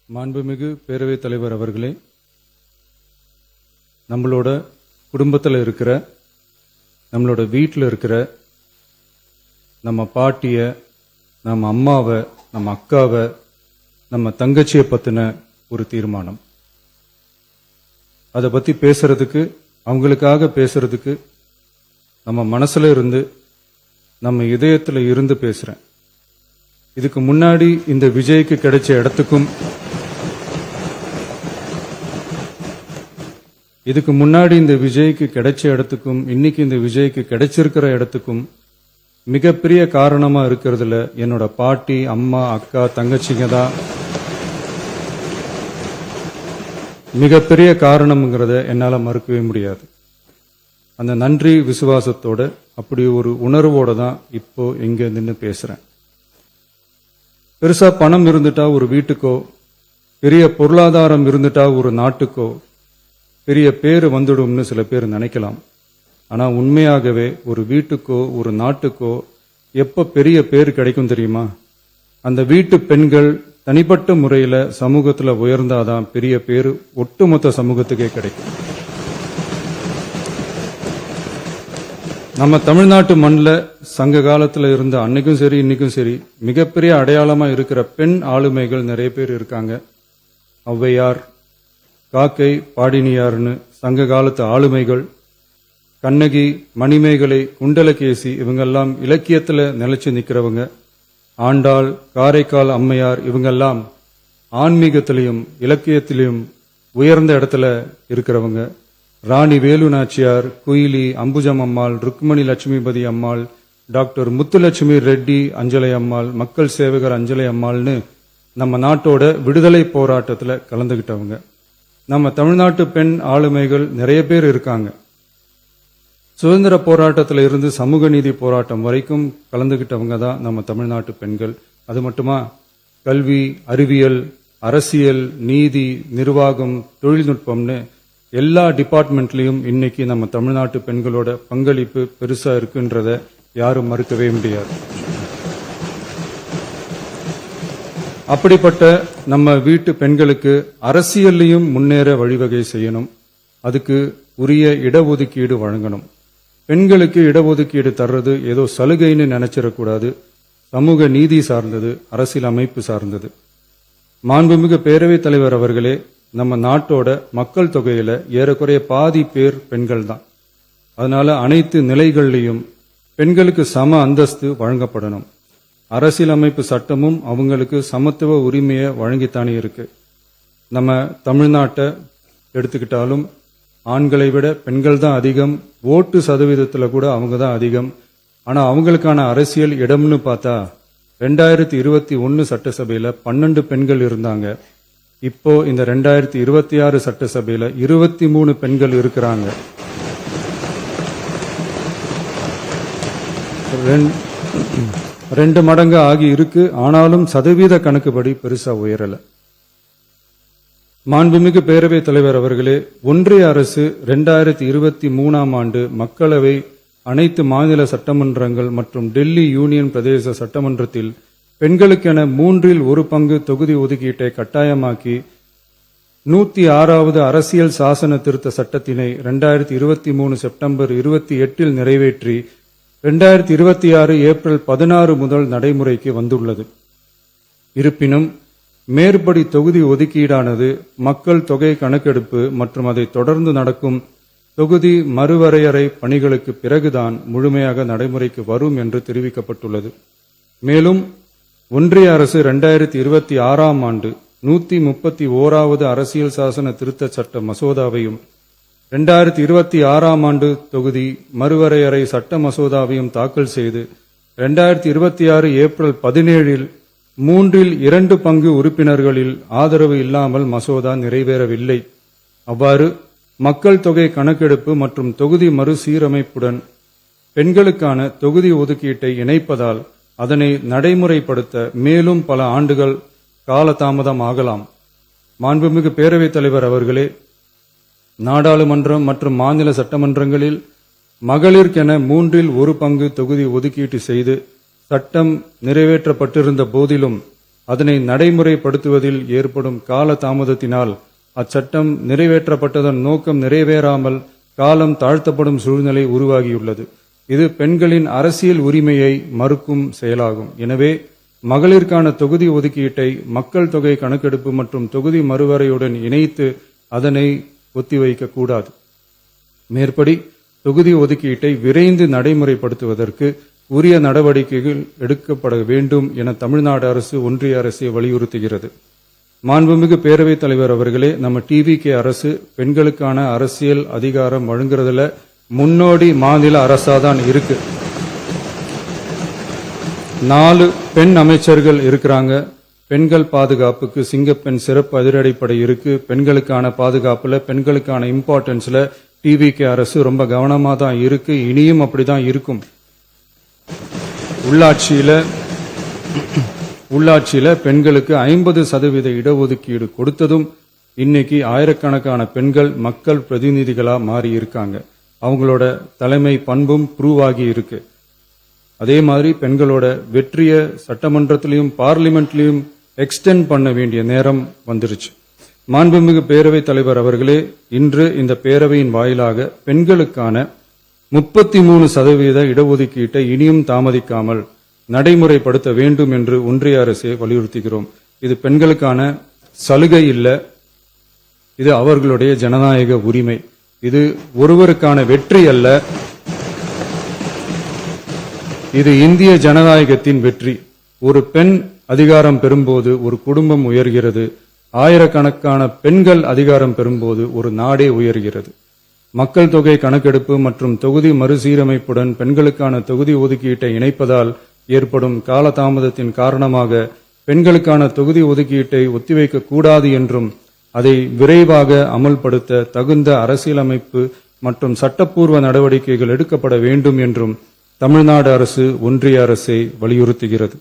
மாண்புமிகு பேரவைத் தலைவர் அவர்களே, நம்மளோட குடும்பத்தில் இருக்கிற, நம்மளோட வீட்டில் இருக்கிற நம்ம பாட்டியை, நம்ம அம்மாவை, நம்ம அக்காவை, நம்ம தங்கச்சியை பற்றின ஒரு தீர்மானம். அதை பற்றி பேசுறதுக்கு, அவங்களுக்காக பேசுறதுக்கு நம்ம மனசுல இருந்து, நம்ம இதயத்தில் இருந்து பேசுறேன். இதுக்கு முன்னாடி இந்த விஜய்க்கு கிடைச்ச இடத்துக்கும், இதுக்கு முன்னாடி இந்த விஜய்க்கு கிடைச்ச இடத்துக்கும், இன்னைக்கு இந்த விஜய்க்கு கிடைச்சிருக்கிற இடத்துக்கும் மிகப்பெரிய காரணமா இருக்கிறதுல என்னோட பாட்டி, அம்மா, அக்கா, தங்கச்சிங்க தான் மிகப்பெரிய காரணம்ங்கிறத என்னால மறுக்கவே முடியாது. அந்த நன்றி விசுவாசத்தோட, அப்படி ஒரு உணர்வோட தான் இப்போ இங்க நின்று பேசுறேன். பெருசா பணம் இருந்துட்டா ஒரு வீட்டுக்கோ, பெரிய பொருளாதாரம் இருந்துட்டா ஒரு நாட்டுக்கோ பெரிய பேரு வந்துடும்னு சில பேர் நினைக்கலாம். ஆனா உண்மையாகவே ஒரு வீட்டுக்கோ ஒரு நாட்டுக்கோ எப்ப பெரிய பேர் கிடைக்கும் தெரியுமா? அந்த வீட்டு பெண்கள் தனிப்பட்ட முறையில சமூகத்துல உயர்ந்தாதான் பெரிய பேரு ஒட்டுமொத்த சமூகத்துக்கே கிடைக்கும். நம்ம தமிழ்நாட்டு மண்ணில் சங்க காலத்துல இருந்த அன்னைக்கும் சரி இன்னைக்கும் சரி மிகப்பெரிய அடையாளமா இருக்கிற பெண் ஆளுமைகள் நிறைய பேர் இருக்காங்க. ஔவையார், காக்கை, பாடினியார்னு சங்க காலத்து ஆளுமைகள், கண்ணகி, மணிமேகலை, குண்டலகேசி, இவங்கெல்லாம் இலக்கியத்துல நிலைச்சு நிக்கிறவங்க. ஆண்டாள், காரைக்கால் அம்மையார், இவங்கெல்லாம் ஆன்மீகத்திலையும் இலக்கியத்திலையும் உயர்ந்த இடத்துல இருக்கிறவங்க. ராணி வேலு நாச்சியார், குயிலி, அம்புஜம் அம்மாள், ருக்மணி லட்சுமிபதி அம்மாள், டாக்டர் முத்துலட்சுமி ரெட்டி அஞ்சலை அம்மாள், மக்கள் சேவகர் அஞ்சலை அம்மாள்னு நம்ம நாட்டோட விடுதலை போராட்டத்துல கலந்துகிட்டவங்க. நம்ம தமிழ்நாட்டு பெண் ஆளுமைகள் நிறைய பேர் இருக்காங்க. சுதந்திர போராட்டத்தில் இருந்து சமூக நீதி போராட்டம் வரைக்கும் கலந்துகிட்டவங்க தான் நம்ம தமிழ்நாட்டு பெண்கள். அது மட்டுமா, கல்வி, அறிவியல், அரசியல், நீதி, நிர்வாகம், தொழில்நுட்பம்னு எல்லா டிபார்ட்மெண்ட்லயும் இன்னைக்கு நம்ம தமிழ்நாட்டு பெண்களோட பங்களிப்பு பெருசா இருக்குன்றத யாரும் மறுக்கவே முடியாது. அப்படிப்பட்ட நம்ம வீட்டு பெண்களுக்கு அரசியல்லையும் முன்னேற வழிவகை செய்யணும். அதுக்கு உரிய இடஒதுக்கீடு வழங்கணும். பெண்களுக்கு இடஒதுக்கீடு தர்றது ஏதோ சலுகைன்னு நினைச்சிடக்கூடாது. சமூக நீதி சார்ந்தது, அரசியல் அமைப்பு சார்ந்தது. மாண்புமிகு பேரவைத் தலைவர் அவர்களே, நம்ம நாட்டோட மக்கள் தொகையில ஏறக்குறைய பாதி பேர் பெண்கள் தான். அதனால அனைத்து நிலைகள்லையும் பெண்களுக்கு சம அந்தஸ்து வழங்கப்படணும். அரசியலமைப்பு சட்டமும் அவங்களுக்கு சமத்துவ உரிமையை வழங்கித்தானே இருக்கு. நம்ம தமிழ்நாட்டை எடுத்துக்கிட்டாலும் ஆண்களை விட பெண்கள் தான் அதிகம். ஓட்டு சதவீதத்தில் கூட அவங்க தான் அதிகம். ஆனா அவங்களுக்கான அரசியல் இடம்னு பார்த்தா 2021 சட்டசபையில 12 பெண்கள் இருந்தாங்க. இப்போ இந்த 2026 சட்டசபையில 23 பெண்கள் இருக்கிறாங்க. ரெண்டு மடங்கு ஆகி இருக்கு. ஆனாலும் சதவீத கணக்குப்படி பெருசா உயரல. மாண்புமிகு பேரவைத் தலைவர் அவர்களே, ஒன்றிய அரசு 2023ஆம் ஆண்டு மக்களவை, அனைத்து மாநில சட்டமன்றங்கள் மற்றும் டெல்லி யூனியன் பிரதேச சட்டமன்றத்தில் பெண்களுக்கென 1/3 தொகுதி ஒதுக்கீட்டை கட்டாயமாக்கி 106வது அரசியல் சாசன திருத்த சட்டத்தினை 2023 செப்டம்பர் 28 நிறைவேற்றி 2026 ஏப்ரல் 16 முதல் நடைமுறைக்கு வந்துள்ளது. இருப்பினும் மேற்படி தொகுதி ஒதுக்கீடானது மக்கள் தொகை கணக்கெடுப்பு மற்றும் அதை தொடர்ந்து நடக்கும் தொகுதி மறுவரையறை பணிகளுக்கு பிறகுதான் முழுமையாக நடைமுறைக்கு வரும் என்று தெரிவிக்கப்பட்டுள்ளது. மேலும் ஒன்றிய அரசு 2026ஆம் ஆண்டு 131வது அரசியல் சாசன திருத்த சட்ட மசோதாவையும் 2026ஆம் ஆண்டு தொகுதி மறுவரையறை சட்ட மசோதாவையும் தாக்கல் செய்து 2026 ஏப்ரல் 17 3/2 உறுப்பினர்களில் ஆதரவு இல்லாமல் மசோதா நிறைவேறவில்லை. அவ்வாறு மக்கள் தொகை கணக்கெடுப்பு மற்றும் தொகுதி மறுசீரமைப்புடன் பெண்களுக்கான தொகுதி ஒதுக்கீட்டை இணைப்பதால் அதனை நடைமுறைப்படுத்த மேலும் பல ஆண்டுகள் காலதாமதம் ஆகலாம். மாண்புமிகு பேரவைத் தலைவர் அவர்களே, நாடாளுமன்றம் மற்றும் மாநில சட்டமன்றங்களில் மகளிருக்கென 1/3 தொகுதி ஒதுக்கீட்டு செய்து சட்டம் நிறைவேற்றப்பட்டிருந்த போதிலும் அதனை நடைமுறைப்படுத்துவதில் ஏற்படும் கால தாமதத்தினால் அச்சட்டம் நிறைவேற்றப்பட்டதன் நோக்கம் நிறைவேறாமல் காலம் தாழ்த்தப்படும் சூழ்நிலை உருவாகியுள்ளது. இது பெண்களின் அரசியல் உரிமையை மறுக்கும் செயலாகும். எனவே மகளிருக்கான தொகுதி ஒதுக்கீட்டை மக்கள் தொகை கணக்கெடுப்பு மற்றும் தொகுதி மறுவரையுடன் இணைத்து அதனை ஒத்திவைக்க கூடாது. மேற்படி தொகுதி ஒதுக்கீட்டை விரைந்து நடைமுறைப்படுத்துவதற்கு உரிய நடவடிக்கைகள் எடுக்கப்பட வேண்டும் என தமிழ்நாடு அரசு ஒன்றிய அரசை வலியுறுத்துகிறது. மாண்புமிகு பேரவைத் தலைவர் அவர்களே, நம்ம டிவிகே அரசு பெண்களுக்கான அரசியல் அதிகாரம் வழங்குறதுல முன்னோடி மாநில அரசாதான் இருக்கு. 4 பெண் அமைச்சர்கள் இருக்கிறாங்க. பெண்கள் பாதுகாப்புக்கு சிங்கப்பெண் சிறப்பு அதிரடிப்படை இருக்கு. பெண்களுக்கான பாதுகாப்புல பெண்களுக்கான இம்பார்ட்டன்ஸ்ல டிவிகே அரசு ரொம்ப கவனமா தான் இருக்கு. இனியும் அப்படிதான் இருக்கும். உள்ளாட்சியில பெண்களுக்கு 50% இடஒதுக்கீடு கொடுத்ததும் இன்னைக்கு ஆயிரக்கணக்கான பெண்கள் மக்கள் பிரதிநிதிகளா மாறி இருக்காங்க. அவங்களோட தலைமை பண்பும் ப்ரூவ் ஆகி இருக்கு. அதே மாதிரி பெண்களோட வெற்றிய சட்டமன்றத்திலையும் பார்லிமெண்ட்லயும் எக்ஸ்டெண்ட் பண்ண வேண்டிய நேரம் வந்துருச்சு. மாண்புமிகு பேரவைத் தலைவர் அவர்களே, இன்று இந்த பேரவையின் வாயிலாக பெண்களுக்கான 33% இடஒதுக்கீட்டை இனியும் தாமதிக்காமல் நடைமுறைப்படுத்த வேண்டும் என்று ஒன்றிய அரசை வலியுறுத்துகிறோம். இது பெண்களுக்கான சலுகை இல்ல, இது அவர்களுடைய ஜனநாயக உரிமை. இது ஒருவருக்கான வெற்றி அல்ல, இது இந்திய ஜனநாயகத்தின் வெற்றி. ஒரு பெண் அதிகாரம் பெறும்போது ஒரு குடும்பம் உயர்கிறது. ஆயிரக்கணக்கான பெண்கள் அதிகாரம் பெறும்போது ஒரு நாடே உயர்கிறது. மக்கள் தொகை கணக்கெடுப்பு மற்றும் தொகுதி மறுசீரமைப்புடன் பெண்களுக்கான தொகுதி ஒதுக்கீட்டை இணைப்பதால் ஏற்படும் காலதாமதத்தின் காரணமாக பெண்களுக்கான தொகுதி ஒதுக்கீட்டை ஒத்திவைக்க கூடாது என்றும் அதை விரைவாக அமல்படுத்த தகுந்த அரசியலமைப்பு மற்றும் சட்டப்பூர்வ நடவடிக்கைகள் எடுக்கப்பட வேண்டும் என்றும் தமிழ்நாடு அரசு ஒன்றிய அரசை வலியுறுத்துகிறது.